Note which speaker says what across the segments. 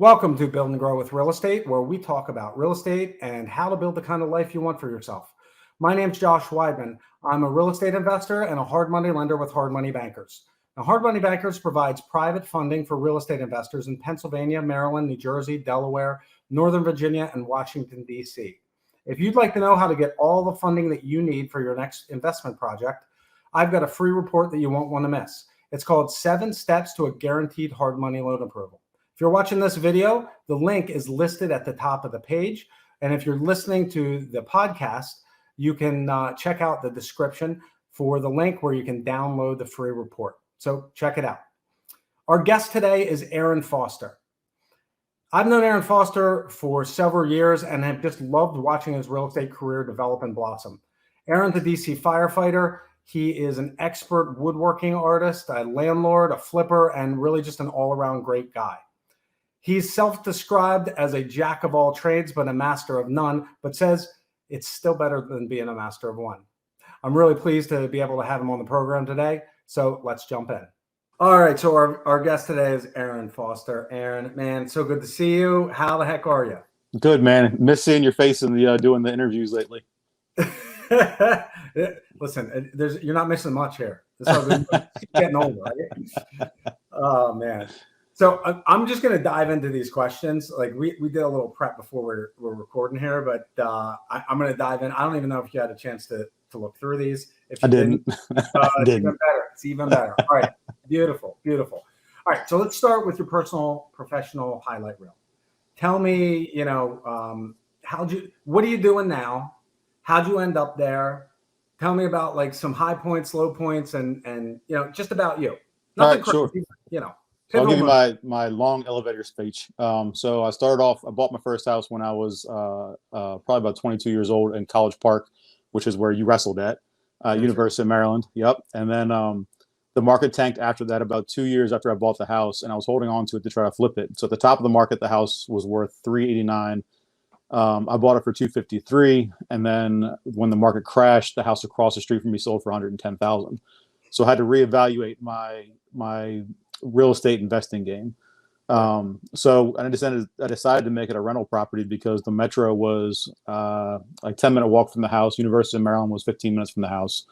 Speaker 1: Welcome to Build and Grow with Real Estate, where we talk about real estate and how to build the kind of life you want for yourself. My name's Josh Weidman. I'm a real estate investor and a hard money lender with Hard Money Bankers. Now, Hard Money Bankers provides private funding for real estate investors in Pennsylvania, Maryland, New Jersey, Delaware, Northern Virginia, and Washington, D.C. If you'd like to know how to get all the funding that you need for your next investment project, I've got a free report that you won't want to miss. It's called 7 Steps to a Guaranteed Hard Money Loan Approval. If you're watching this video, the link is listed at the top of the page. And if you're listening to the podcast, you can check out the description for the link where you can download the free report. So check it out. Our guest today is Aaron Foster. I've known Aaron Foster for several years and have just loved watching his real estate career develop and blossom. Aaron's a DC firefighter. He is an expert woodworking artist, a landlord, a flipper, and really just an all-around great guy. He's self-described as a jack of all trades, but a master of none, but says it's still better than being a master of one. I'm really pleased to be able to have him on the program today. So let's jump in. All right. So our guest today is Aaron Foster. Aaron, man, so good to see you. How the heck are you?
Speaker 2: Good, man. Miss seeing your face in the doing the interviews lately.
Speaker 1: Listen, you're not missing much here. This is getting older, right? Oh, man. So I'm just going to dive into these questions. Like we did a little prep before we're recording here, but I'm going to dive in. I don't even know if you had a chance to look through these. If you didn't. It's even better. It's even better. All right. Beautiful. Beautiful. All right. So let's start with your personal professional highlight reel. Tell me, what are you doing now? How'd you end up there? Tell me about like some high points, low points, and just about you.
Speaker 2: Nothing crazy,
Speaker 1: sure.
Speaker 2: So I'll give you my long elevator speech. So I bought my first house when I was probably about 22 years old in College Park, which is where you wrestled at, University of Maryland. Yep. And then the market tanked after that about 2 years after I bought the house, and I was holding on to it to try to flip it. So at the top of the market, the house was worth $389. I bought it for $253, and then when the market crashed, the house across the street from me sold for $110,000. So I had to reevaluate my real estate investing game. So I decided to make it a rental property because the metro was like 10-minute walk from the house. University of Maryland was 15 minutes from the house.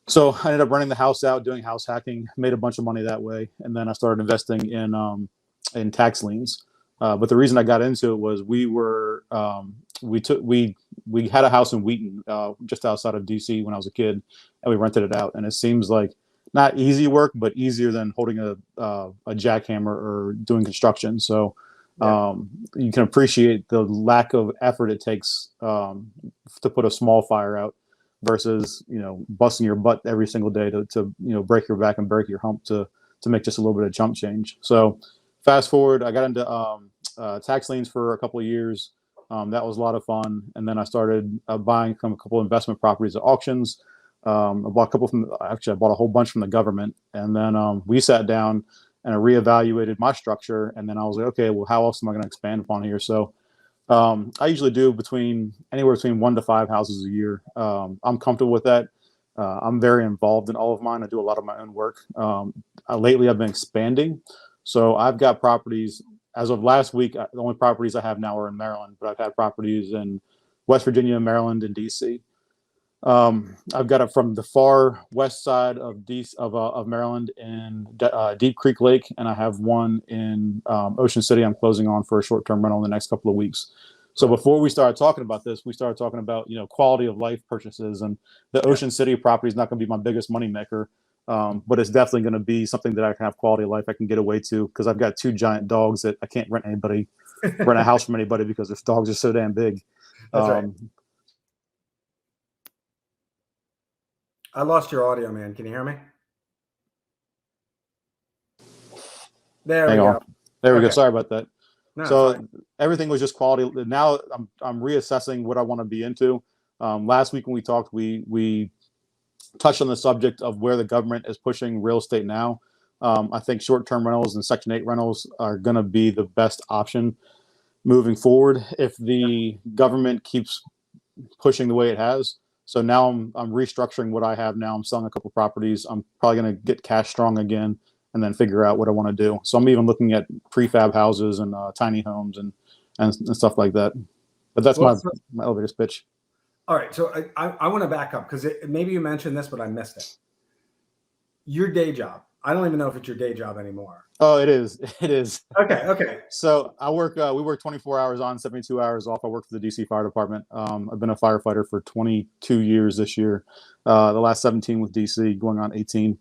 Speaker 2: So I ended up renting the house out, doing house hacking, made a bunch of money that way. And then I started investing in tax liens. But the reason I got into it was we had a house in Wheaton, just outside of DC when I was a kid, and we rented it out. And it seems like not easy work, but easier than holding a jackhammer or doing construction. So you can appreciate the lack of effort it takes to put a small fire out versus, busting your butt every single day to break your back and break your hump to make just a little bit of chump change. So fast forward, I got into tax liens for a couple of years. That was a lot of fun. And then I started buying from a couple of investment properties at auctions. I bought I bought a whole bunch from the government, and then we sat down and I reevaluated my structure. And then I was like, okay, well, how else am I going to expand upon here? So I usually do anywhere between 1 to 5 houses a year. I'm comfortable with that. I'm very involved in all of mine. I do a lot of my own work. Lately, I've been expanding. So I've got properties as of last week. The only properties I have now are in Maryland, but I've had properties in West Virginia, Maryland, and DC. I've got it from the far west side of Maryland in Deep Creek Lake, and I have one in Ocean City I'm closing on for a short-term rental in the next couple of weeks. So before we started talking about this, we started talking about quality of life purchases, and the Ocean City property is not going to be my biggest money maker, but it's definitely going to be something that I can have quality of life I can get away to, because I've got 2 giant dogs that I can't rent a house from anybody because their dogs are so damn big.
Speaker 1: That's right. I lost your audio, man. Can you hear me? There we go.
Speaker 2: There we go. Sorry about that.
Speaker 1: No,
Speaker 2: so everything was just quality. Now I'm reassessing what I want to be into. Last week when we talked, we touched on the subject of where the government is pushing real estate now. I think short-term rentals and Section 8 rentals are going to be the best option moving forward if the government keeps pushing the way it has. So now I'm restructuring what I have now. I'm selling a couple properties. I'm probably going to get cash strong again and then figure out what I want to do. So I'm even looking at prefab houses and tiny homes and stuff like that. But that's
Speaker 1: Well,
Speaker 2: my elevator pitch.
Speaker 1: All right. So I want to back up because maybe you mentioned this, but I missed it. Your day job. I don't even know if it's your day job anymore.
Speaker 2: Oh, it is. It is.
Speaker 1: Okay.
Speaker 2: So I work. We work 24 hours on, 72 hours off. I work for the DC Fire Department. I've been a firefighter for 22 years this year. The last 17 with DC, going on 18.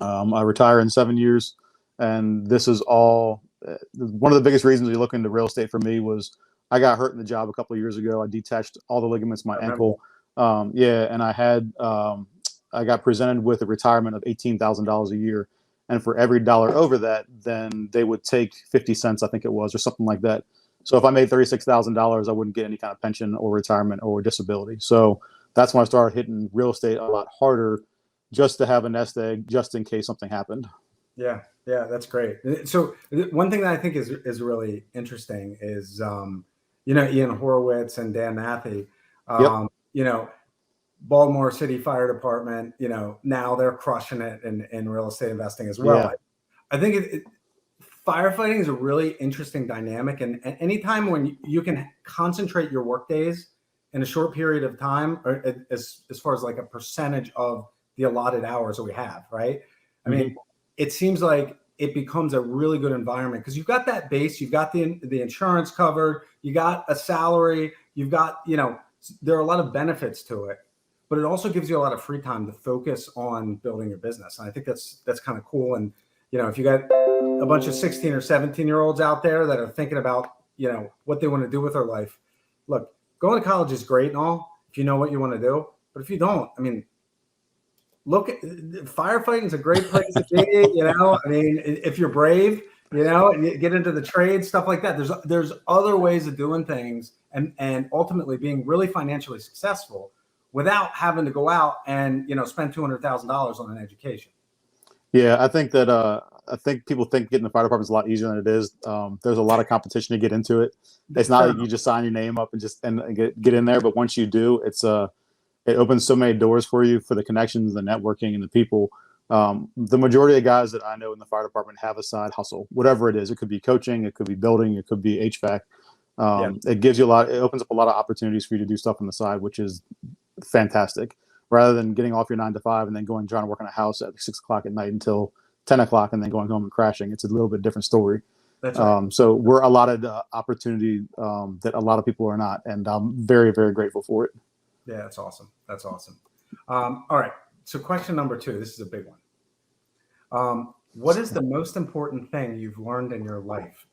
Speaker 2: I retire in 7 years, and this is all. One of the biggest reasons we look into real estate for me was I got hurt in the job a couple of years ago. I detached all the ligaments in my ankle. And I had. I got presented with a retirement of $18,000 a year. And for every dollar over that, then they would take 50 cents, I think it was, or something like that. So if I made $36,000, I wouldn't get any kind of pension or retirement or disability. So that's when I started hitting real estate a lot harder, just to have a nest egg, just in case something happened.
Speaker 1: Yeah, that's great. So one thing that I think is really interesting is, Ian Horowitz and Dan Matthey, Baltimore City Fire Department, now they're crushing it in real estate investing as well.
Speaker 2: Yeah.
Speaker 1: I think firefighting is a really interesting dynamic. And anytime when you can concentrate your work days in a short period of time, or as far as like a percentage of the allotted hours that we have, right? I mean, it seems like it becomes a really good environment because you've got that base, you've got the insurance covered, you got a salary, you've got, there are a lot of benefits to it. But it also gives you a lot of free time to focus on building your business. And I think that's kind of cool. And, if you got a bunch of 16 or 17-year-olds out there that are thinking about, what they want to do with their life, look, going to college is great and all, if you know what you want to do. But if you don't, I mean, look, firefighting is a great place to be, I mean, if you're brave, and you get into the trade, stuff like that. There's other ways of doing things and ultimately being really financially successful without having to go out and spend $200,000 on an education.
Speaker 2: Yeah, I think that people think getting the fire department is a lot easier than it is. There's a lot of competition to get into it. It's not like you just sign your name up and get in there, but once you do, it opens so many doors for you, for the connections, the networking, and the people. The majority of guys that I know in the fire department have a side hustle, whatever it is. It could be coaching, it could be building, it could be HVAC. It gives you it opens up a lot of opportunities for you to do stuff on the side, which is fantastic, rather than getting off your 9 to 5 and then trying to work on a house at 6 o'clock at night until 10 o'clock and then going home and crashing. It's a little bit different story.
Speaker 1: That's right.
Speaker 2: So we're allotted opportunity that a lot of people are not, and I'm very, very grateful for it.
Speaker 1: Yeah, that's awesome. All right. So question number 2, this is a big one. What is the most important thing you've learned in your life?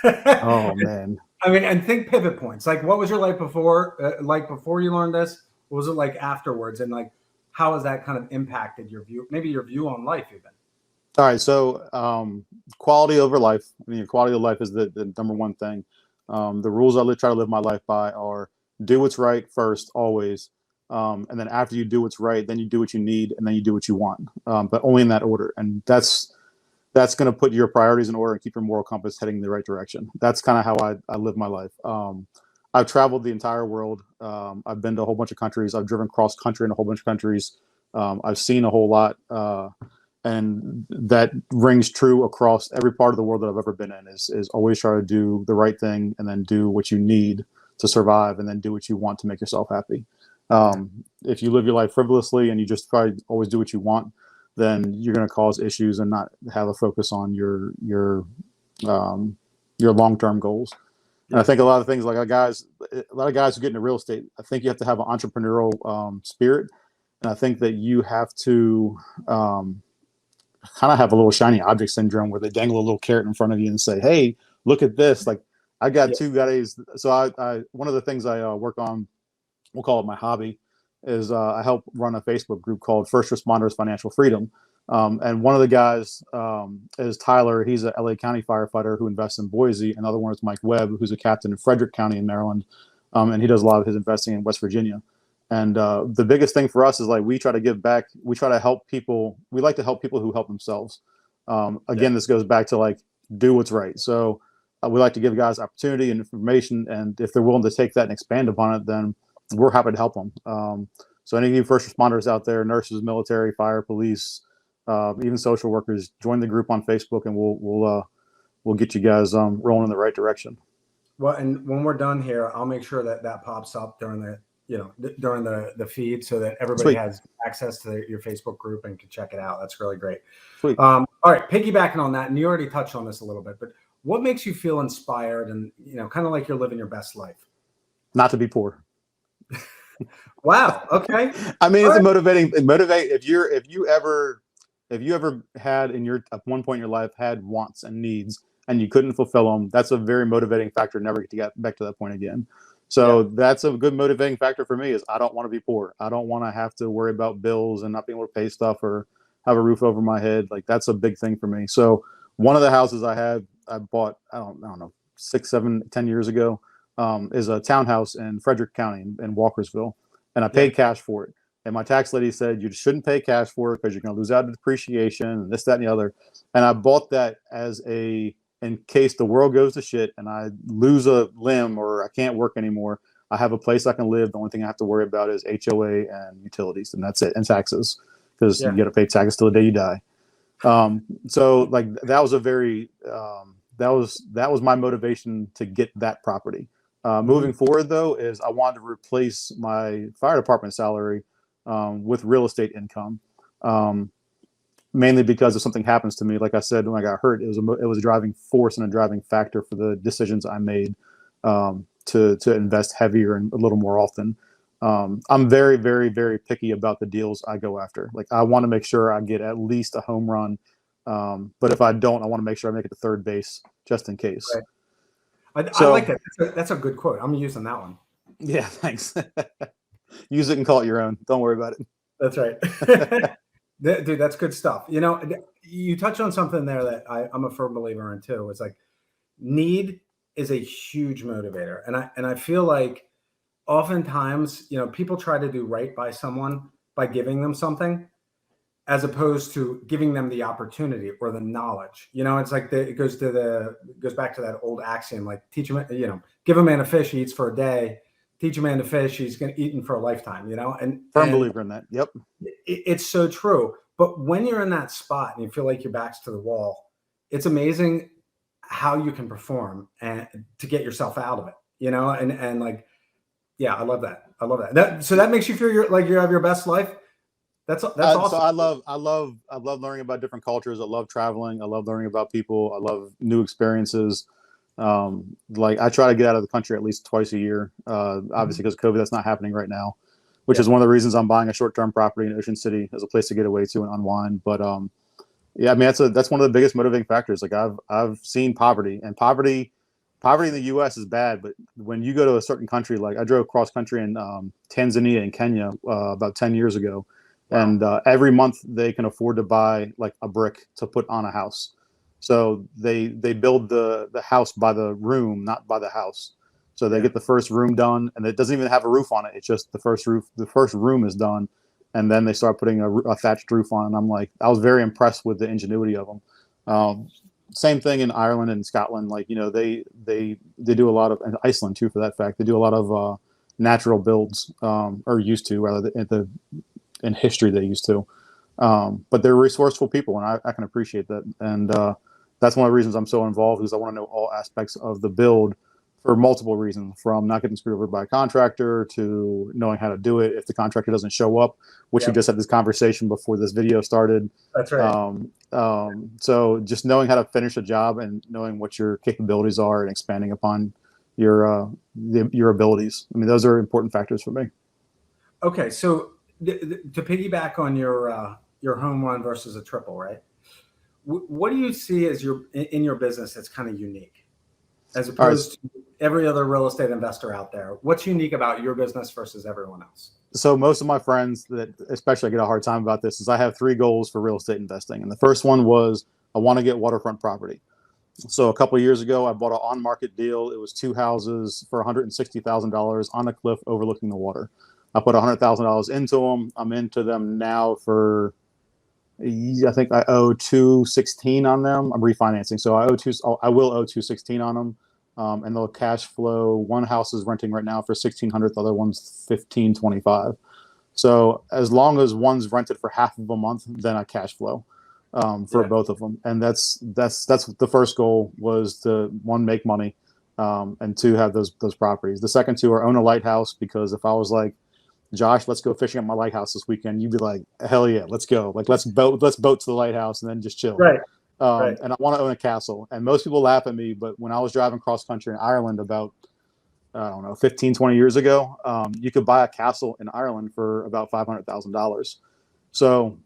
Speaker 2: Oh, man.
Speaker 1: I mean, and think pivot points. Like, what was your life before you learned this? What was it like afterwards? And like, how has that kind of impacted your view, maybe your view on life even?
Speaker 2: All right. So quality over life. I mean, quality of life is the number one thing. The rules I try to live my life by are do what's right first, always. And then after you do what's right, then you do what you need, and then you do what you want, but only in that order. And that's going to put your priorities in order and keep your moral compass heading in the right direction. That's kind of how I live my life. I've traveled the entire world. I've been to a whole bunch of countries. I've driven cross country in a whole bunch of countries. I've seen a whole lot. And that rings true across every part of the world that I've ever been in is always try to do the right thing and then do what you need to survive and then do what you want to make yourself happy. If you live your life frivolously and you just try to always do what you want, then you're going to cause issues and not have a focus on your long-term goals. And I think a lot of things, like a lot of guys who get into real estate, I think you have to have an entrepreneurial spirit. And I think that you have to kind of have a little shiny object syndrome where they dangle a little carrot in front of you and say, hey, look at this. Like, I got 2 guys. So I one of the things I work on, we'll call it my hobby, is I help run a Facebook group called First Responders Financial Freedom. And one of the guys is Tyler. He's a LA County firefighter who invests in Boise. Another one is Mike Webb, who's a captain in Frederick County in Maryland. And he does a lot of his investing in West Virginia. And the biggest thing for us is, like, we try to give back. We try to help people. We like to help people who help themselves. This goes back to, like, do what's right. So we like to give guys opportunity and information. And if they're willing to take that and expand upon it, then we're happy to help them. So any of you first responders out there, nurses, military, fire, police, even social workers, join the group on Facebook, and we'll get you guys rolling in the right direction.
Speaker 1: Well, and when we're done here, I'll make sure that that pops up during the during the feed, so that everybody
Speaker 2: Sweet.
Speaker 1: has access to your Facebook group and can check it out. That's really great.
Speaker 2: Sweet.
Speaker 1: All right, piggybacking on that, and you already touched on this a little bit, but what makes you feel inspired and kind of like you're living your best life?
Speaker 2: Not to be poor.
Speaker 1: Wow. Okay.
Speaker 2: I mean, it's a motivate. If you ever had at one point in your life had wants and needs and you couldn't fulfill them, that's a very motivating factor. Never to get back to that point again. So that's a good motivating factor for me. Is I don't want to be poor. I don't want to have to worry about bills and not being able to pay stuff or have a roof over my head. Like that's a big thing for me. So one of the houses I bought, I don't know, 6, 7, 10 years ago, is a townhouse in Frederick County in Walkersville. And I paid cash for it. And my tax lady said, you shouldn't pay cash for it because you're going to lose out on depreciation and this, that, and the other. And I bought that in case the world goes to shit and I lose a limb or I can't work anymore, I have a place I can live. The only thing I have to worry about is HOA and utilities, and that's it, and taxes, because you got to pay taxes till the day you die. So like that was that was my motivation to get that property. Moving forward, though, is I wanted to replace my fire department salary with real estate income, mainly because if something happens to me, like I said, when I got hurt, it was a driving force and a driving factor for the decisions I made to invest heavier and a little more often. I'm very, very, very picky about the deals I go after. Like I want to make sure I get at least a home run, but if I don't, I want to make sure I make it to third base just in case.
Speaker 1: Right. I like that. That's a good quote. I'm using that one.
Speaker 2: Yeah, thanks. Use it and call it your own. Don't worry about it.
Speaker 1: That's right. Dude, that's good stuff. You touched on something there that I'm a firm believer in too. It's like need is a huge motivator. And I feel like oftentimes, people try to do right by someone by giving them something, as opposed to giving them the opportunity or the knowledge. It's like it goes back to that old axiom, like teach him, give a man a fish, he eats for a day. Teach a man to fish, he's going to eat for a lifetime. And
Speaker 2: firm believer in that. Yep,
Speaker 1: it's so true. But when you're in that spot and you feel like your back's to the wall, it's amazing how you can perform and to get yourself out of it. And like, yeah, I love that. So that makes you feel like you have your best life. That's awesome.
Speaker 2: So I love learning about different cultures. I love traveling. I love learning about people. I love new experiences. Like I try to get out of the country at least twice a year. Obviously because of COVID, that's not happening right now, which is one of the reasons I'm buying a short-term property in Ocean City as a place to get away to and unwind. But yeah, I mean that's one of the biggest motivating factors. Like I've seen poverty in the U.S. is bad, but when you go to a certain country, like I drove cross country in Tanzania and Kenya about 10 years ago. Wow. And every month they can afford to buy like a brick to put on a house. So they build the house by the room, not by the house. So they get the first room done, and it doesn't even have a roof on it. It's just the first room is done, and then they start putting a thatched roof on. And I'm like, I was very impressed with the ingenuity of them. Same thing in Ireland and Scotland. Like they do a lot of, and Iceland too, for that fact. They do a lot of natural builds, or used to, rather in history they used to. But they're resourceful people, and I can appreciate that. And that's one of the reasons I'm so involved, because I want to know all aspects of the build for multiple reasons, from not getting screwed over by a contractor to knowing how to do it if the contractor doesn't show up, which we just had this conversation before this video started.
Speaker 1: That's right.
Speaker 2: So just knowing how to finish a job and knowing what your capabilities are and expanding upon your abilities. I mean, those are important factors for me.
Speaker 1: Okay. So to piggyback on your home run versus a triple, right? What do you see as in your business that's kind of unique, as opposed to every other real estate investor out there? What's unique about your business versus everyone else?
Speaker 2: So most of my friends that especially I get a hard time about this is I have 3 goals for real estate investing. And the first one was I want to get waterfront property. So a couple of years ago, I bought an on-market deal. It was 2 houses for $160,000 on a cliff overlooking the water. I put $100,000 into them. I'm into them now for, I think I owe $216 on them. I'm refinancing, so I will owe $216 on them, and they'll cash flow. One house is renting right now for $1,600. The other one's $1,525. So as long as one's rented for half of a month, then I cash flow. for both of them. And that's the first goal was to, one, make money, and two, have those properties. The second two are own a lighthouse, because if I was like, Josh, let's go fishing at my lighthouse this weekend, you'd be like, hell yeah, let's go. Like, let's boat to the lighthouse and then just chill.
Speaker 1: Right.
Speaker 2: And I want to own a castle. And most people laugh at me, but when I was driving cross country in Ireland about, I don't know, 15, 20 years ago, you could buy a castle in Ireland for about $500,000. So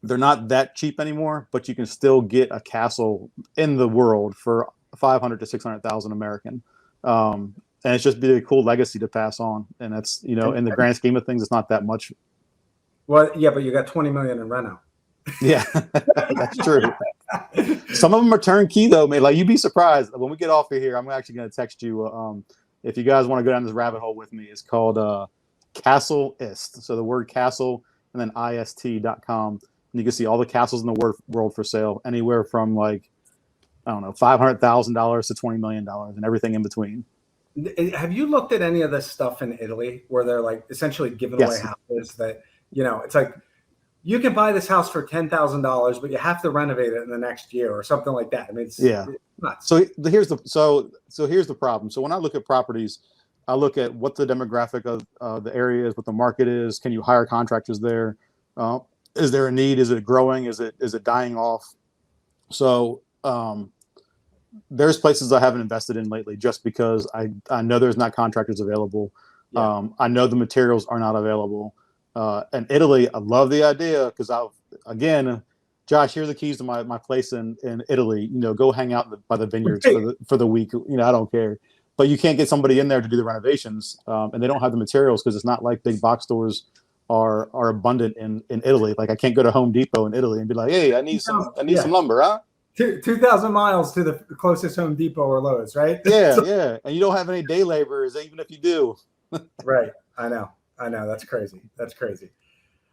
Speaker 2: they're not that cheap anymore, but you can still get a castle in the world for 500 to 600,000 American. And it's just be a cool legacy to pass on. And that's, in the grand scheme of things, it's not that much.
Speaker 1: Well, yeah, but you got 20 million in reno.
Speaker 2: Yeah, that's true. Some of them are turnkey though, man. Like, you'd be surprised when we get off of here. I'm actually going to text you. If you guys want to go down this rabbit hole with me, it's called Castle Ist. So the word castle and then ist.com. And you can see all the castles in the world for sale, anywhere from like, I don't know, $500,000 to $20 million and everything in between.
Speaker 1: Have you looked at any of this stuff in Italy where they're like essentially giving away houses that, it's like, you can buy this house for $10,000, but you have to renovate it in the next year or something like that. I mean, it's nuts.
Speaker 2: So here's the problem. So when I look at properties, I look at what the demographic of the area is, what the market is. Can you hire contractors there? Is there a need? Is it growing? Is it dying off? So there's places I haven't invested in lately just because I know there's not contractors available. Yeah. I know the materials are not available. And Italy, I love the idea because Josh, here's the keys to my place in Italy. Go hang out by the vineyards for the week. I don't care. But you can't get somebody in there to do the renovations, and they don't have the materials because it's not like big box stores are abundant in Italy. Like, I can't go to Home Depot in Italy and be like, hey, I need some lumber, huh?
Speaker 1: 2,000 miles to the closest Home Depot or Lowe's, right?
Speaker 2: Yeah. And you don't have any day laborers, even if you do.
Speaker 1: Right. I know. That's crazy.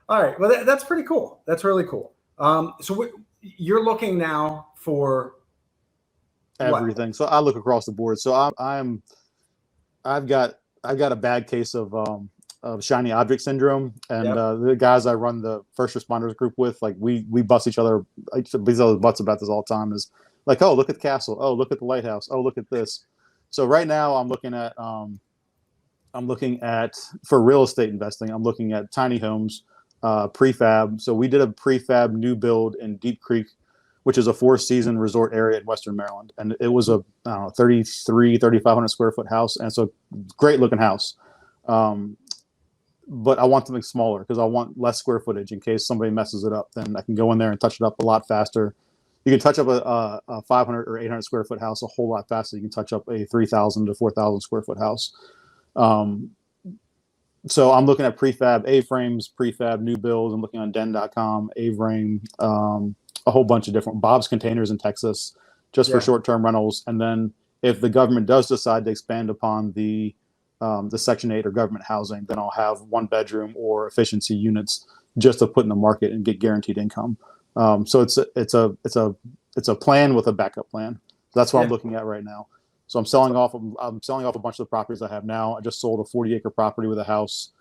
Speaker 1: All right. Well, that's pretty cool. That's really cool. So you're looking now for
Speaker 2: everything. What? So I look across the board. So I've got a bad case of shiny object syndrome, and the guys I run the first responders group with, like, we bust each other butts about this all the time. Is like, oh, look at the castle. Oh, look at the lighthouse. Oh, look at this. So right now I'm looking at for real estate investing. I'm looking at tiny homes, prefab. So we did a prefab new build in Deep Creek, which is a 4-season resort area in Western Maryland. And it was a 3,500 square foot house. And it's a great looking house. But I want something smaller because I want less square footage in case somebody messes it up. Then I can go in there and touch it up a lot faster. You can touch up a 500 or 800 square foot house a whole lot faster. You can touch up a 3,000 to 4,000 square foot house. So I'm looking at prefab A-frames, prefab new builds. I'm looking on den.com, A-frame, a whole bunch of different Bob's Containers in Texas, just for short-term rentals. And then if the government does decide to expand upon the Section 8 or government housing, then I'll have 1-bedroom or efficiency units just to put in the market and get guaranteed income. So it's a plan with a backup plan. That's what I'm looking at right now. So I'm selling off a bunch of the properties I have now. I just sold a 40-acre property with a house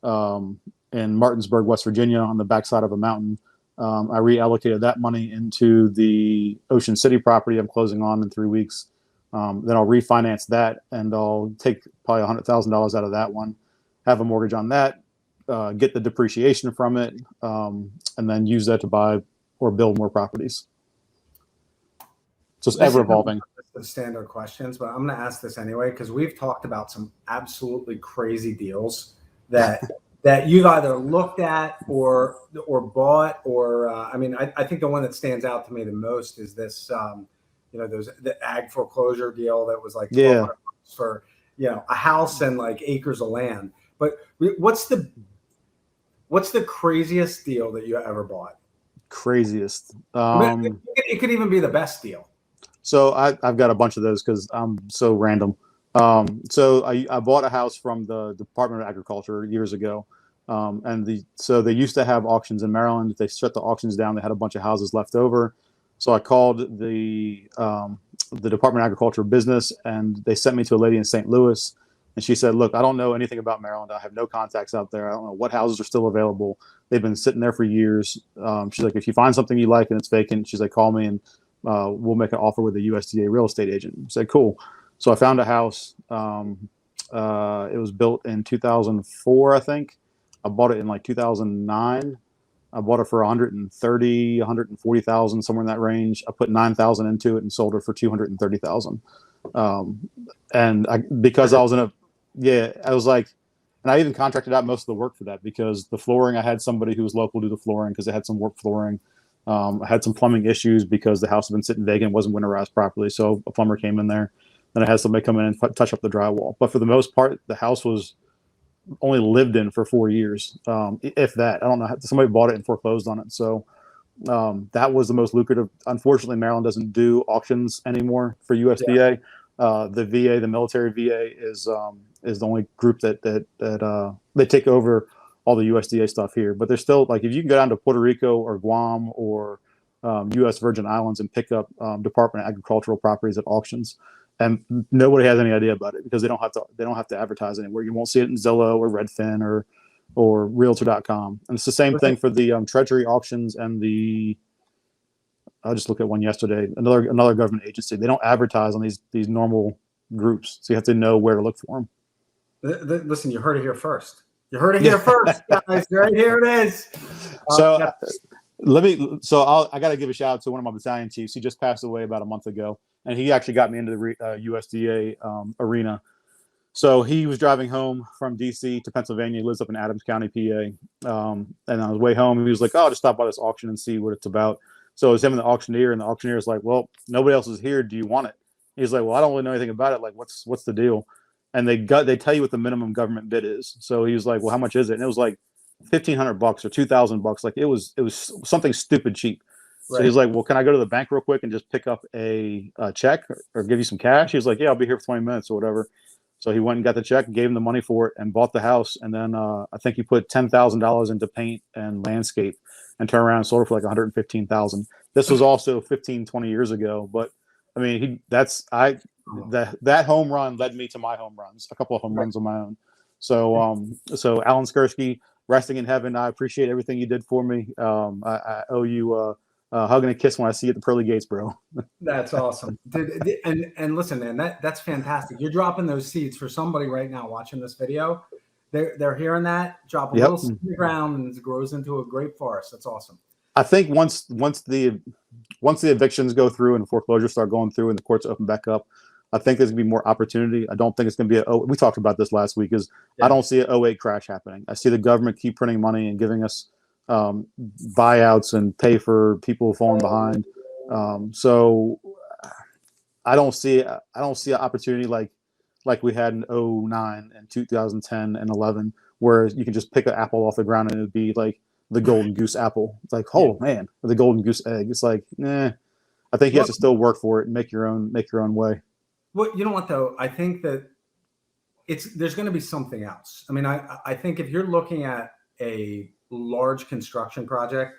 Speaker 2: in Martinsburg, West Virginia, on the backside of a mountain. I reallocated that money into the Ocean City property I'm closing on in 3 weeks. Then I'll refinance that, and I'll take probably $100,000 out of that one, have a mortgage on that, get the depreciation from it, and then use that to buy or build more properties. So it's ever evolving.
Speaker 1: The standard questions, but I'm going to ask this anyway because we've talked about some absolutely crazy deals that you've either looked at or bought, or I think the one that stands out to me the most is this the ag foreclosure deal that was like for a house and like acres of land. But what's the craziest deal that you ever bought?
Speaker 2: Craziest.
Speaker 1: It could even be the best deal. So
Speaker 2: I've got a bunch of those because I'm so random. So I bought a house from the Department of Agriculture years ago. So they used to have auctions in Maryland. They shut the auctions down. They had a bunch of houses left over. So I called the Department of Agriculture business, and they sent me to a lady in St. Louis, And she said, look, I don't know anything about Maryland. I have no contacts out there. I don't know what houses are still available. They've been sitting there for years. She's like, if you find something you like and it's vacant, she's like, call me and we'll make an offer with a USDA real estate agent. I said, cool. So I found a house. It was built in 2004, I think. I bought it in like 2009. I bought it for 130, 140,000, somewhere in that range. I put 9,000 into it and sold it for 230,000. Because I was I was like, and I even contracted out most of the work for that because the flooring, I had somebody who was local do the flooring because they had some work flooring. I had some plumbing issues because the house had been sitting vacant, wasn't winterized properly. So a plumber came in there. Then I had somebody come in and touch up the drywall. But for the most part, the house was only lived in for 4 years, if that. I don't know. Somebody bought it and foreclosed on it. So that was the most lucrative. Unfortunately, Maryland doesn't do auctions anymore for USDA. The VA, the military VA, is the only group that they take over all the USDA stuff here. But there's still, like, if you can go down to Puerto Rico or Guam or U.S. Virgin Islands and pick up Department of Agricultural properties at auctions, and nobody has any idea about it because they don't have to advertise anywhere. You won't see it in Zillow or Redfin or Realtor.com. And it's the same thing for the Treasury auctions and I just looked at one yesterday. Another government agency. They don't advertise on these normal groups, so you have to know where to look for them.
Speaker 1: Listen, you heard it here first. You heard it here first, guys. Right here it is.
Speaker 2: So I got to give a shout out to one of my battalion chiefs. He just passed away about a month ago, and he actually got me into the USDA arena. So he was driving home from DC to Pennsylvania. He lives up in Adams County, PA. And on his way home, he was like, "Oh, I'll just stop by this auction and see what it's about." So it was him and the auctioneer, and the auctioneer was like, "Well, nobody else is here. Do you want it?" He's like, "Well, I don't really know anything about it. Like, what's the deal?" And they tell you what the minimum government bid is. So he was like, "Well, how much is it?" And it was like $1,500 or $2,000. Like it was something stupid cheap. So he's like, "Well, can I go to the bank real quick and just pick up a check or give you some cash?" He was like, "Yeah, I'll be here for 20 minutes or whatever." So he went and got the check, gave him the money for it, and bought the house. And then I think he put $10,000 into paint and landscape, and turned around and sold it for like $115,000. This was also 15, 20 years ago. But I mean, that home run led me to my home runs, a couple of home runs on my own. So Alan Skursky, resting in heaven, I appreciate everything you did for me. I owe you a hug and a kiss when I see you at the pearly gates, bro.
Speaker 1: That's awesome. And listen, man, that's fantastic. You're dropping those seeds for somebody right now watching this video. They're hearing that, drop a little seed in the ground, and it grows into a great forest. That's awesome.
Speaker 2: I think once the evictions go through and the foreclosures start going through and the courts open back up, I think there's gonna be more opportunity. I don't think it's gonna be we talked about this last week. I don't see an 08 crash happening. I see the government keep printing money and giving us buyouts and pay for people falling behind. So I don't see an opportunity like we had in 09 and 2010 and 11, where you can just pick an apple off the ground and it'd be like the golden goose apple. It's like, oh man, the golden goose egg. It's like, I think you have to still work for it and make your own way.
Speaker 1: Well, you know what though? I think that there's going to be something else. I mean, I think if you're looking at a large construction project,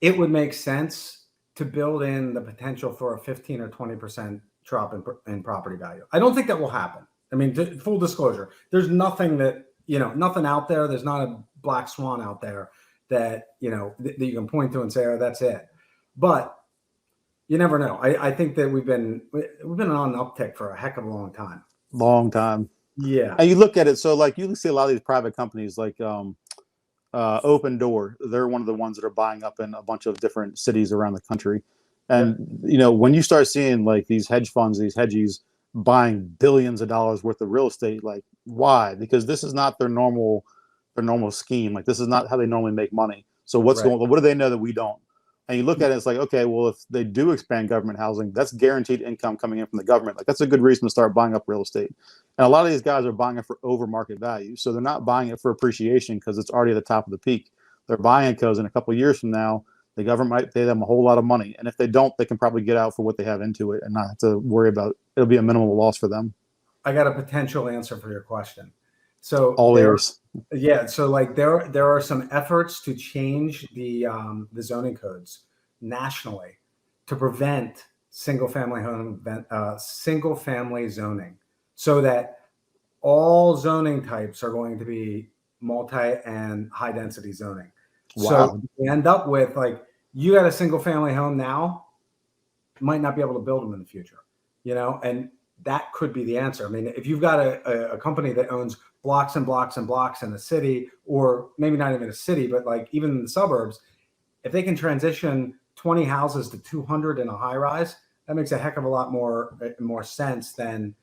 Speaker 1: it would make sense to build in the potential for a 15 or 20% drop in property value. I don't think that will happen. I mean, full disclosure, there's nothing nothing out there. There's not a black swan out there that that you can point to and say, "Oh, that's it." But you never know. I think that we've been on an uptick for a heck of a long time.
Speaker 2: Long time.
Speaker 1: Yeah.
Speaker 2: And you look at it, so like you see a lot of these private companies like Open Door. They're one of the ones that are buying up in a bunch of different cities around the country. And when you start seeing like these hedge funds, these hedgies buying billions of dollars worth of real estate, like why? Because this is not their normal scheme. Like this is not how they normally make money. So what do they know that we don't? And you look at it, it's like, okay, well, if they do expand government housing, that's guaranteed income coming in from the government. Like that's a good reason to start buying up real estate. And a lot of these guys are buying it for over market value. So they're not buying it for appreciation because it's already at the top of the peak. They're buying it because in a couple of years from now, the government might pay them a whole lot of money. And if they don't, they can probably get out for what they have into it and not have to worry about it. It'll be a minimal loss for them.
Speaker 1: I got a potential answer for your question. So
Speaker 2: all ears.
Speaker 1: Yeah. So like there are some efforts to change the zoning codes nationally to prevent single family zoning, so that all zoning types are going to be multi and high density zoning. So
Speaker 2: Wow.
Speaker 1: you end up with like, you got a single family home now, might not be able to build them in the future, and that could be the answer. I mean, if you've got a company that owns blocks and blocks and blocks in a city, or maybe not even a city, but like even in the suburbs, if they can transition 20 houses to 200 in a high rise, that makes a heck of a lot more sense than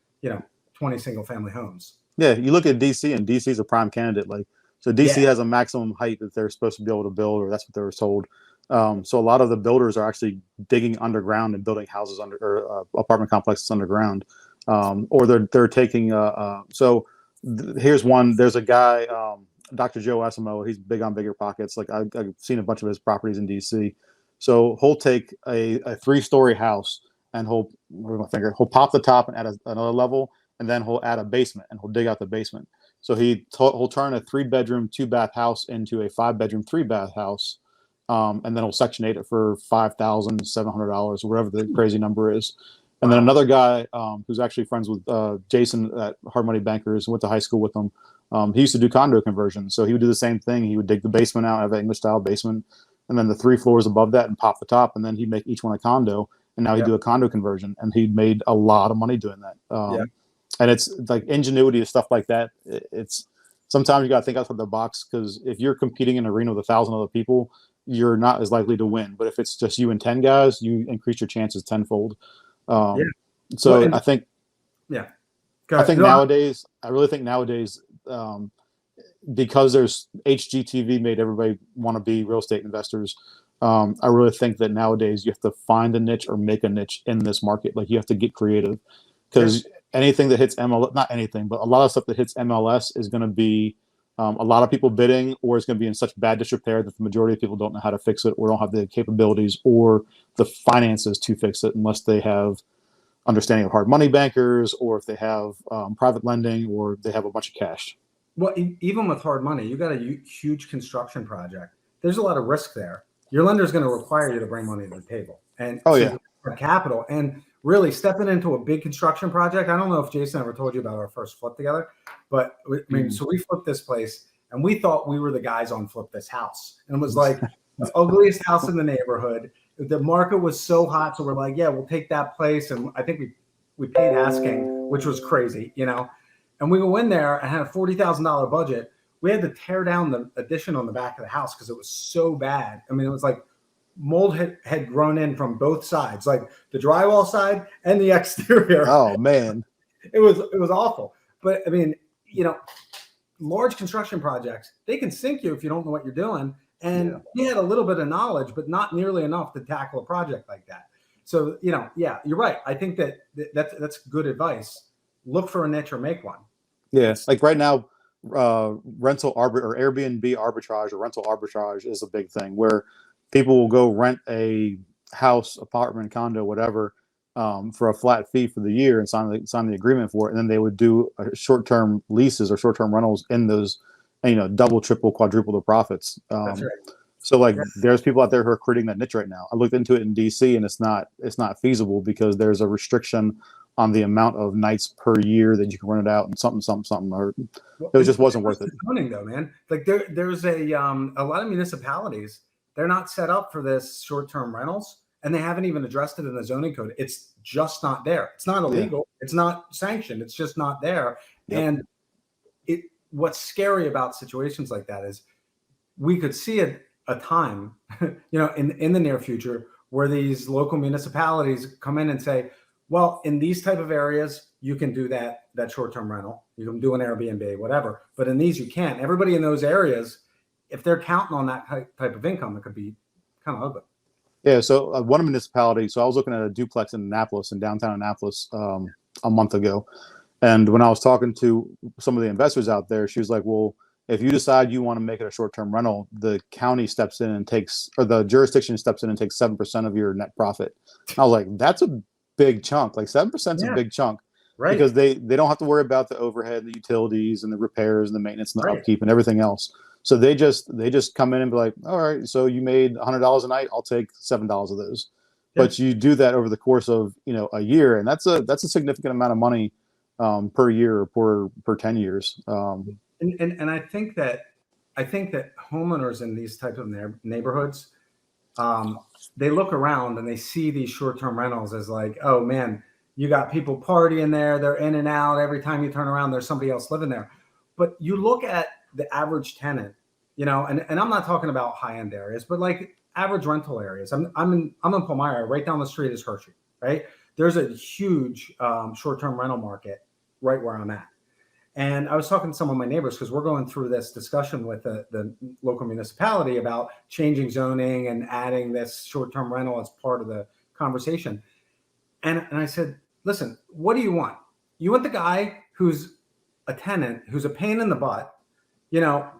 Speaker 1: 20 single family homes.
Speaker 2: Yeah, you look at DC, and DC is a prime candidate. Like, so DC
Speaker 1: Yeah.
Speaker 2: has a maximum height that they're supposed to be able to build, or that's what they were told. So a lot of the builders are actually digging underground and building houses under, or apartment complexes underground, or they're taking. Here's one. There's a guy, Dr. Joe Asimo. He's big on bigger pockets. Like I've seen a bunch of his properties in DC. So he'll take a 3-story house and he'll pop the top and add another level, and then he'll add a basement and he'll dig out the basement. So he'll turn a 3-bedroom, 2-bath house into a 5-bedroom, 3-bath house, and then he'll Section 8 it for $5,700 or whatever the crazy number is. And then another guy who's actually friends with Jason at Hard Money Bankers, went to high school with him. He used to do condo conversions, so he would do the same thing. He would dig the basement out, have an English style basement, and then the 3 floors above that, and pop the top, and then he'd make each one a condo. And now he'd do a condo conversion, and he'd made a lot of money doing that. And it's like ingenuity and stuff like that. It's sometimes you got to think outside the box, because if you're competing in an arena with 1,000 other people, you're not as likely to win. But if it's just you and 10 guys, you increase your chances tenfold. So I think, nowadays, I really think nowadays, because there's HGTV made everybody want to be real estate investors. I really think that nowadays you have to find a niche or make a niche in this market. Like, you have to get creative, because anything that hits MLS, not anything, but a lot of stuff that hits MLS is going to be a lot of people bidding, or it's going to be in such bad disrepair that the majority of people don't know how to fix it, or don't have the capabilities or the finances to fix it, unless they have understanding of hard money bankers, or if they have private lending, or they have a bunch of cash.
Speaker 1: Well, even with hard money, you got a huge construction project. There's a lot of risk there. Your lender is going to require you to bring money to the table, and capital. And really stepping into a big construction project. I don't know if Jason ever told you about our first flip together, but so we flipped this place, and we thought we were the guys on Flip This House, and it was like the ugliest house in the neighborhood. The market was so hot, so we're like, yeah, we'll take that place. And I think we paid asking, which was crazy, And we go in there and had a $40,000 budget. We had to tear down the addition on the back of the house because it was so bad. I mean, it was like mold had grown in from both sides, like the drywall side and the exterior.
Speaker 2: Oh man,
Speaker 1: it was awful. But I mean, large construction projects, they can sink you if you don't know what you're doing. And we had a little bit of knowledge, but not nearly enough to tackle a project like that. So, you're right. I think that's good advice. Look for a niche or make one.
Speaker 2: Yeah, like right now, rental or Airbnb arbitrage or rental arbitrage is a big thing, where people will go rent a house, apartment, condo, whatever, for a flat fee for the year and sign the agreement for it, and then they would do short-term leases or short-term rentals in those, double, triple, quadruple the profits.
Speaker 1: That's right.
Speaker 2: So there's people out there who are creating that niche right now. I looked into it in DC, and it's not feasible, because there's a restriction on the amount of nights per year that you can rent it out, and something, or it just wasn't worth it.
Speaker 1: Zoning though, man. Like there's a lot of municipalities, they're not set up for this short-term rentals, and they haven't even addressed it in the zoning code. It's just not there. It's not illegal. It's not sanctioned. It's just not there. And what's scary about situations like that is we could see a time, in the near future, where these local municipalities come in and say, well, in these type of areas, you can do that short-term rental. You can do an Airbnb, whatever. But in these, you can't. Everybody in those areas, if they're counting on that type of income, it could be kind of ugly.
Speaker 2: Yeah. So one municipality. So I was looking at a duplex in downtown Annapolis, a month ago, and when I was talking to some of the investors out there, she was like, "Well, if you decide you want to make it a short-term rental, the county steps in and the jurisdiction steps in and takes 7% of your net profit." And I was like, "That's a big chunk. Like 7% is a big chunk." Right. Because they don't have to worry about the overhead, the utilities, and the repairs, and the maintenance, and the upkeep, and everything else. So they just come in and be like, all right, so you made $100 a night, I'll take $7 of those. But you do that over the course of a year, and that's a significant amount of money per year or per 10 years.
Speaker 1: And I think that homeowners in these types of neighborhoods, they look around and they see these short-term rentals as like, oh man, you got people partying there, they're in and out. Every time you turn around, there's somebody else living there. But you look at the average tenant, and I'm not talking about high-end areas, but like average rental areas. I'm in Palmyra. Right down the street is Hershey, right? There's a huge short-term rental market right where I'm at. And I was talking to some of my neighbors because we're going through this discussion with the local municipality about changing zoning and adding this short-term rental as part of the conversation. And I said, listen, what do you want? You want the guy who's a tenant, who's a pain in the butt,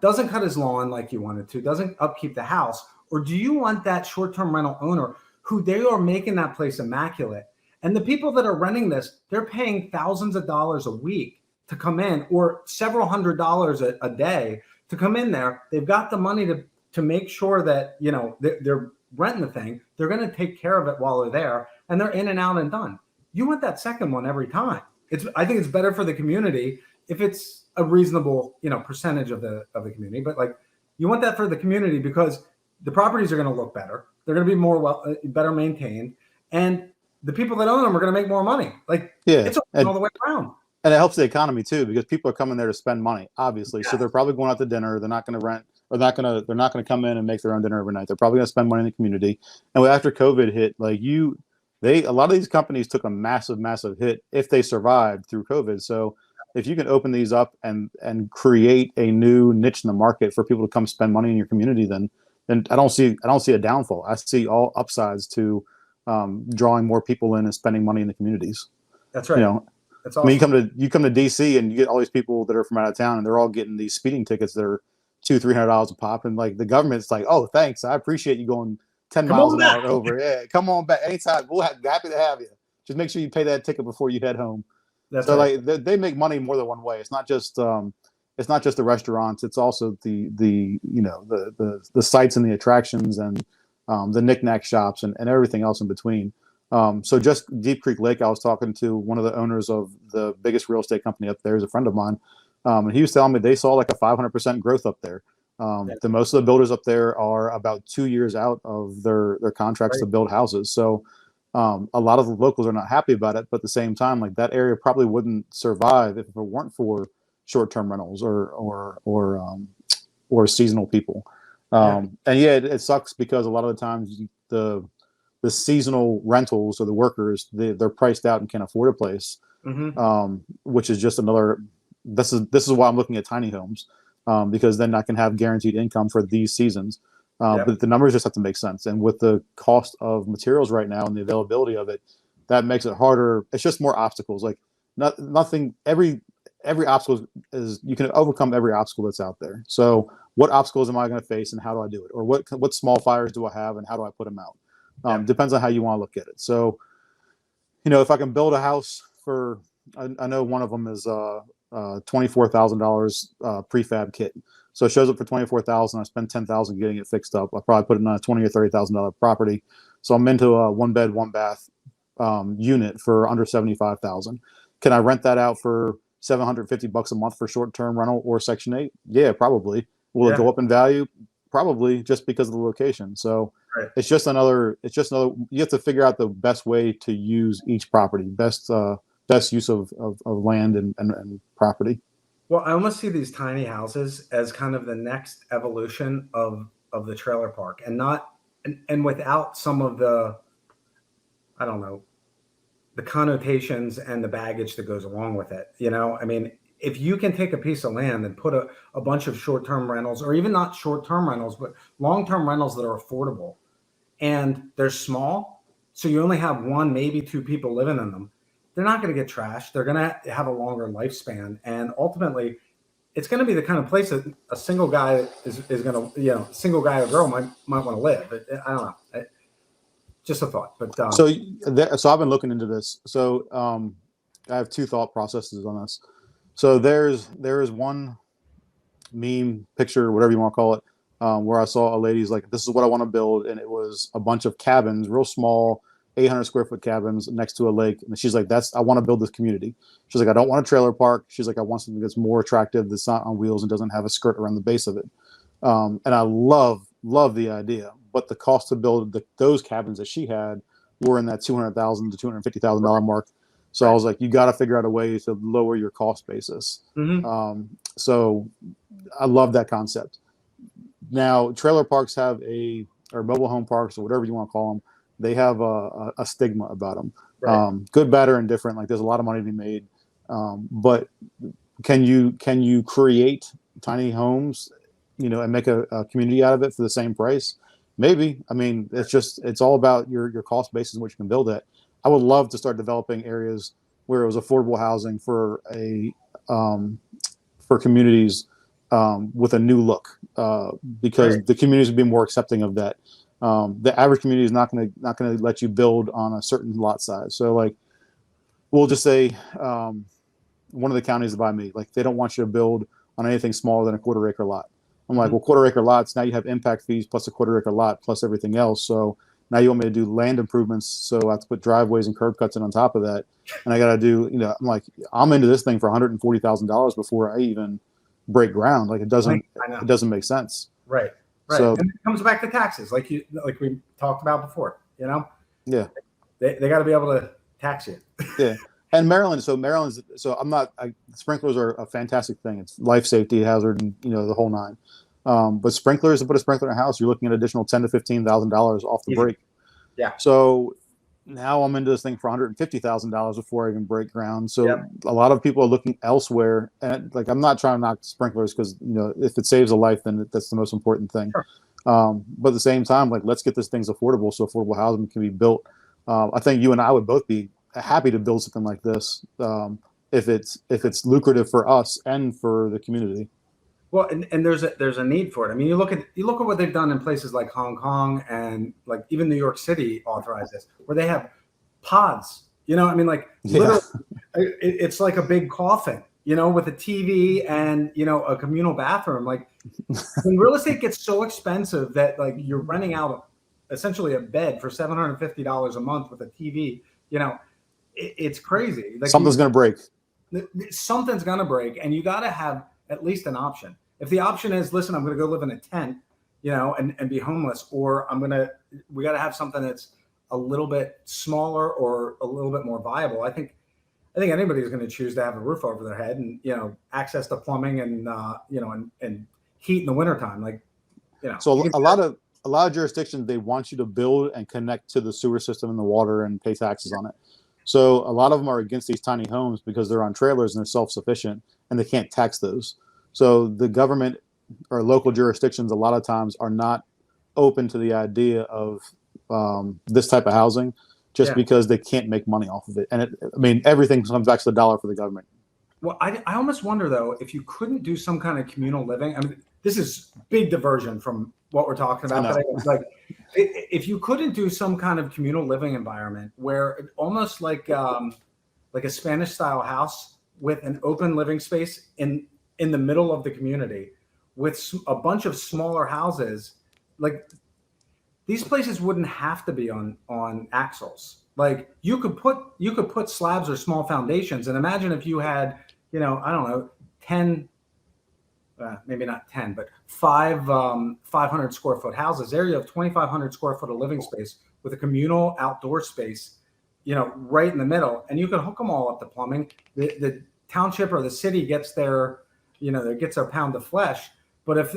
Speaker 1: doesn't cut his lawn like you wanted to, doesn't upkeep the house? Or do you want that short-term rental owner who they are making that place immaculate? And the people that are renting this, they're paying thousands of dollars a week to come in, or several $100s a day to come in there. They've got the money to make sure that, they're renting the thing. They're going to take care of it while they're there, and they're in and out and done. You want that second one every time. I think it's better for the community if it's a reasonable, percentage of the community. But like, you want that for the community because the properties are going to look better. They're going to be better maintained, and the people that own them are going to make more money. Like, it's all the way around.
Speaker 2: And it helps the economy too, because people are coming there to spend money, obviously. Yeah. So they're probably going out to dinner. They're not going to rent, or they're not going to come in and make their own dinner every night. They're probably going to spend money in the community. And after COVID hit, a lot of these companies took a massive, massive hit if they survived through COVID. So if you can open these up and create a new niche in the market for people to come spend money in your community, then I don't see a downfall. I see all upsides to drawing more people in and spending money in the communities.
Speaker 1: That's right. That's awesome.
Speaker 2: I mean, you come to DC and you get all these people that are from out of town, and they're all getting these speeding tickets that are $200-$300 a pop, and like the government's like, oh, thanks, I appreciate you going 10 miles an hour over. Yeah, come on back anytime. We'll be happy to have you. Just make sure you pay that ticket before you head home. That's so right. Like they make money more than one way. It's not just the restaurants. It's also the sites and the attractions and the knickknack shops and everything else in between. So just Deep Creek Lake, I was talking to one of the owners of the biggest real estate company up there, is a friend of mine. And he was telling me they saw like a 500% growth up there. The most of the builders up there are about 2 years out of their contracts to build houses. So a lot of the locals are not happy about it, but at the same time, like that area probably wouldn't survive if it weren't for short-term rentals or seasonal people. And it sucks because a lot of the times the seasonal rentals or the workers, they're priced out and can't afford a place, which is just another. This is why I'm looking at tiny homes, because then I can have guaranteed income for these seasons. But the numbers just have to make sense. And with the cost of materials right now and the availability of it, that makes it harder. It's just more obstacles. Like nothing. Every obstacle is, you can overcome every obstacle that's out there. So what obstacles am I going to face, and how do I do it? Or what small fires do I have, and how do I put them out? Depends on how you want to look at it. So, if I can build a house for, I know one of them is $24,000 prefab kit. So it shows up for $24,000. I spend $10,000 getting it fixed up. I'll probably put it on a $20,000 or $30,000 property. So I'm into a 1-bed, 1-bath unit for under $75,000. Can I rent that out for $750 a month for short-term rental or Section 8? Yeah, probably. Will it go up in value? Probably, just because of the location. So it's just another. You have to figure out the best way to use each property, best use of land and property.
Speaker 1: Well, I almost see these tiny houses as kind of the next evolution of the trailer park, and without some of the, I don't know, the connotations and the baggage that goes along with it. I mean, if you can take a piece of land and put a bunch of short-term rentals, or even not short-term rentals, but long-term rentals that are affordable, and they're small, so you only have one, maybe two people living in them, they're not going to get trashed. They're going to have a longer lifespan. And ultimately, it's going to be the kind of place that a single guy is going to, single guy or girl might want to live. I don't know. Just a thought. But
Speaker 2: so I've been looking into this. So I have two thought processes on this. So there is one meme picture, whatever you want to call it, where I saw a lady's like, this is what I want to build. And it was a bunch of cabins, real small, 800 square foot cabins next to a lake. And she's like, I want to build this community. She's like, I don't want a trailer park. She's like, I want something that's more attractive, that's not on wheels and doesn't have a skirt around the base of it. And I love the idea, but the cost to build those cabins that she had were in that $200,000 to $250,000 mark. So I was like, you got to figure out a way to lower your cost basis. So I love that concept. Now, trailer parks have or mobile home parks or whatever you want to call them, they have a stigma about them. Right. Good, bad, or indifferent. Like there's a lot of money to be made. But can you create tiny homes, and make a community out of it for the same price? Maybe. I mean, it's all about your cost basis and what you can build at. I would love to start developing areas where it was affordable housing for communities with a new look, because the communities would be more accepting of that. The average community is not going to let you build on a certain lot size. So, like, we'll just say one of the counties by me, like, they don't want you to build on anything smaller than a quarter acre lot. I'm like, well, quarter acre lots, now you have impact fees plus a quarter acre lot plus everything else. So now you want me to do land improvements. So I have to put driveways and curb cuts in on top of that. And I got to do, I'm like, I'm into this thing for $140,000 before I even break ground. Like, it doesn't make sense.
Speaker 1: Right.
Speaker 2: So,
Speaker 1: and it comes back to taxes, like we talked about before,
Speaker 2: Yeah.
Speaker 1: They got to be able to tax you.
Speaker 2: Yeah. And Maryland's, sprinklers are a fantastic thing. It's life safety hazard and, the whole nine. But sprinklers, to put a sprinkler in a house, you're looking at additional $10,000 to $15,000 off the break.
Speaker 1: Yeah.
Speaker 2: So now I'm into this thing for $150,000 before I even break ground. So a lot of people are looking elsewhere. And like, I'm not trying to knock sprinklers because, if it saves a life, then that's the most important thing.
Speaker 1: Sure.
Speaker 2: But at the same time, like, let's get these things affordable so affordable housing can be built. I think you and I would both be happy to build something like this if it's lucrative for us and for the community.
Speaker 1: Well, and there's a need for it. I mean, you look at what they've done in places like Hong Kong and like even New York City authorized this, where they have pods. Literally, it's like a big coffin, with a TV and a communal bathroom. Like, when real estate gets so expensive that like you're renting out essentially a bed for $750 a month with a TV, it's crazy. Like,
Speaker 2: something's going to break.
Speaker 1: Something's going to break, and you got to have at least an option. If the option is, listen, I'm going to go live in a tent, and be homeless, or we got to have something that's a little bit smaller or a little bit more viable. I think anybody's going to choose to have a roof over their head and, access to plumbing and, and heat in the wintertime. Like,
Speaker 2: So a lot of jurisdictions, they want you to build and connect to the sewer system and the water and pay taxes on it. So a lot of them are against these tiny homes because they're on trailers and they're self-sufficient and they can't tax those. So the government or local jurisdictions a lot of times are not open to the idea of this type of housing just because they can't make money off of it. And everything comes back to the dollar for the government.
Speaker 1: Well, I almost wonder, though, if you couldn't do some kind of communal living. I mean, this is big diversion from what we're talking about today. Like, if you couldn't do some kind of communal living environment where almost like a Spanish style house with an open living space in the middle of the community with a bunch of smaller houses, like, these places wouldn't have to be on axles. Like, you could put slabs or small foundations, and imagine if you had, I don't know, 10, maybe not 10, but 500 square foot houses. There you have 2,500 square foot of living space with a communal outdoor space, right in the middle, and you can hook them all up to plumbing. The township or the city gets their pound of flesh. But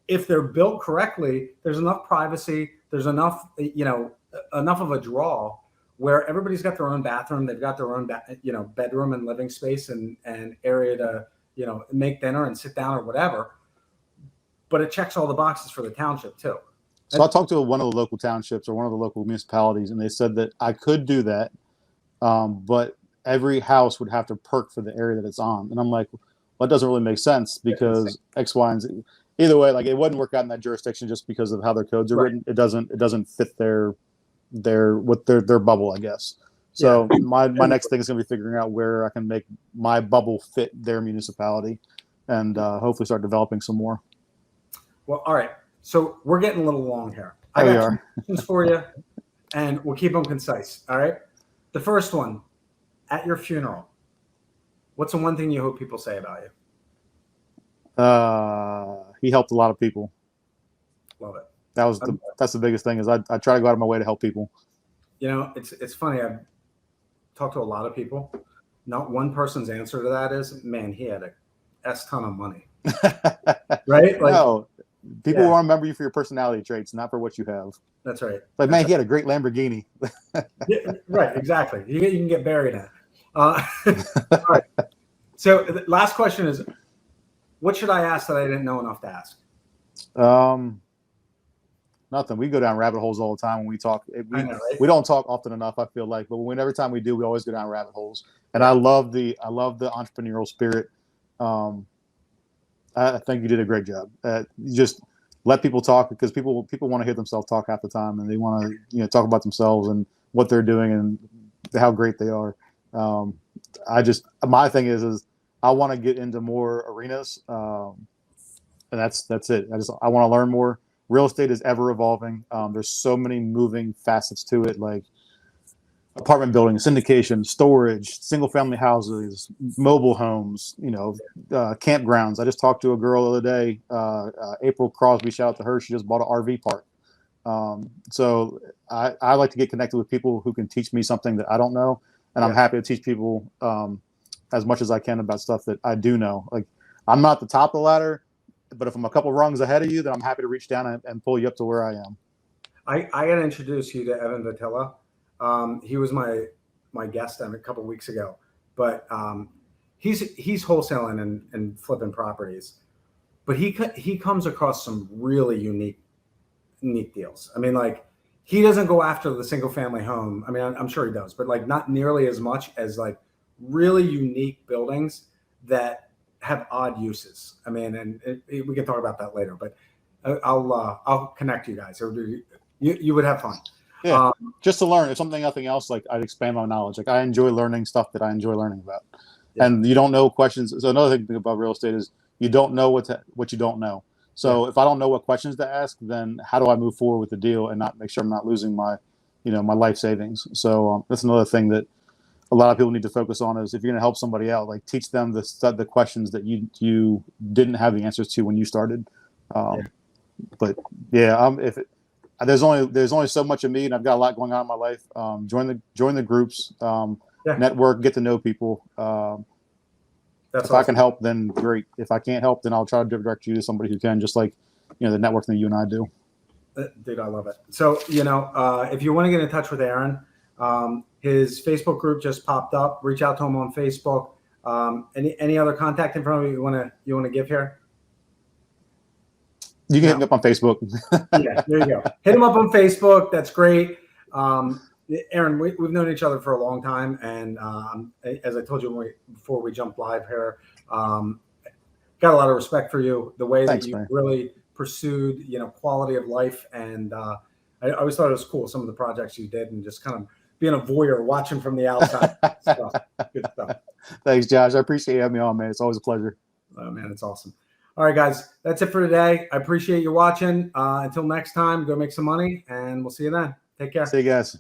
Speaker 1: if they're built correctly, there's enough privacy. There's enough of a draw where everybody's got their own bathroom. They've got their own, bedroom and living space and area to, make dinner and sit down or whatever. But it checks all the boxes for the township too.
Speaker 2: So I talked to one of the local townships or one of the local municipalities, and they said that I could do that, but every house would have to perk for the area that it's on. And I'm like, well, that doesn't really make sense because X, Y, and Z. Either way, like, it wouldn't work out in that jurisdiction just because of how their codes are written. It doesn't fit their bubble, I guess. So my next thing is going to be figuring out where I can make my bubble fit their municipality, and hopefully start developing some more.
Speaker 1: Well, all right. So we're getting a little long here. I got 2 questions for you. and we'll keep them concise. All right. The first one, at your funeral, what's the one thing you hope people say about you?
Speaker 2: He helped a lot of people.
Speaker 1: Love it.
Speaker 2: That's the biggest thing is I try to go out of my way to help people.
Speaker 1: You know, it's funny. I've talked to a lot of people. Not one person's answer to that is, man, he had a S ton of money. Right? Like,
Speaker 2: no, people want to remember you for your personality traits, not for what you have.
Speaker 1: That's right.
Speaker 2: Like, man, he had a great Lamborghini.
Speaker 1: Yeah, right, exactly. You can get buried in it. All right. So the last question is, what should I ask that I didn't know enough to ask?
Speaker 2: Nothing. We go down rabbit holes all the time when we talk.
Speaker 1: I know, right?
Speaker 2: We don't talk often enough, I feel like, but every time we do, we always go down rabbit holes. And I love the entrepreneurial spirit. I think you did a great job. You just let people talk, because people want to hear themselves talk half the time, and they want to talk about themselves and what they're doing and how great they are. My thing is I want to get into more arenas, and that's it. I want to learn more. Real estate is ever evolving. There's so many moving facets to it, like apartment buildings, syndication, storage, single family houses, mobile homes, campgrounds. I just talked to a girl the other day, April Crosby, shout out to her. She just bought an RV park. So I like to get connected with people who can teach me something that I don't know. And I'm happy to teach people as much as I can about stuff that I do know. Like, I'm not the top of the ladder, but if I'm a couple rungs ahead of you, then I'm happy to reach down and pull you up to where I am.
Speaker 1: I got to introduce you to Evan Vatilla. He was my guest a couple of weeks ago, but he's wholesaling and flipping properties, but he comes across some really unique deals. I mean, like, he doesn't go after the single family home. I mean, I'm sure he does, but like not nearly as much as like really unique buildings that have odd uses. I mean, and we can talk about that later, but I'll connect you guys. You would have fun.
Speaker 2: Yeah, just to learn. If nothing else, like, I'd expand my knowledge. Like, I enjoy learning stuff that I enjoy learning about. Yeah. And you don't know questions. So another thing about real estate is you don't know what you don't know. So if I don't know what questions to ask, then how do I move forward with the deal and not make sure I'm not losing my life savings? So that's another thing that a lot of people need to focus on is, if you're going to help somebody out, like, teach them the questions that you didn't have the answers to when you started. But there's only so much of me, and I've got a lot going on in my life. Join the groups, network, get to know people. If awesome. I can help, then great. If I can't help, then I'll try to direct you to somebody who can, just like the networking that you and I do.
Speaker 1: Dude, I love it. So if you want to get in touch with Aaron, his Facebook group just popped up. Reach out to him on Facebook. Any other contact info you want to give here?
Speaker 2: You can hit me up on Facebook.
Speaker 1: Yeah, there you go. Hit him up on Facebook. That's great. Aaron, we've known each other for a long time, and as I told you before we jumped live here, got a lot of respect for you. The way that you really pursued, quality of life, and I always thought it was cool, some of the projects you did, and just kind of being a voyeur, watching from the outside. Good stuff.
Speaker 2: Thanks, Josh. I appreciate you having me on, man. It's always a pleasure.
Speaker 1: Oh, man, it's awesome. All right, guys, that's it for today. I appreciate you watching. Until next time, go make some money, and we'll see you then. Take care.
Speaker 2: See you guys.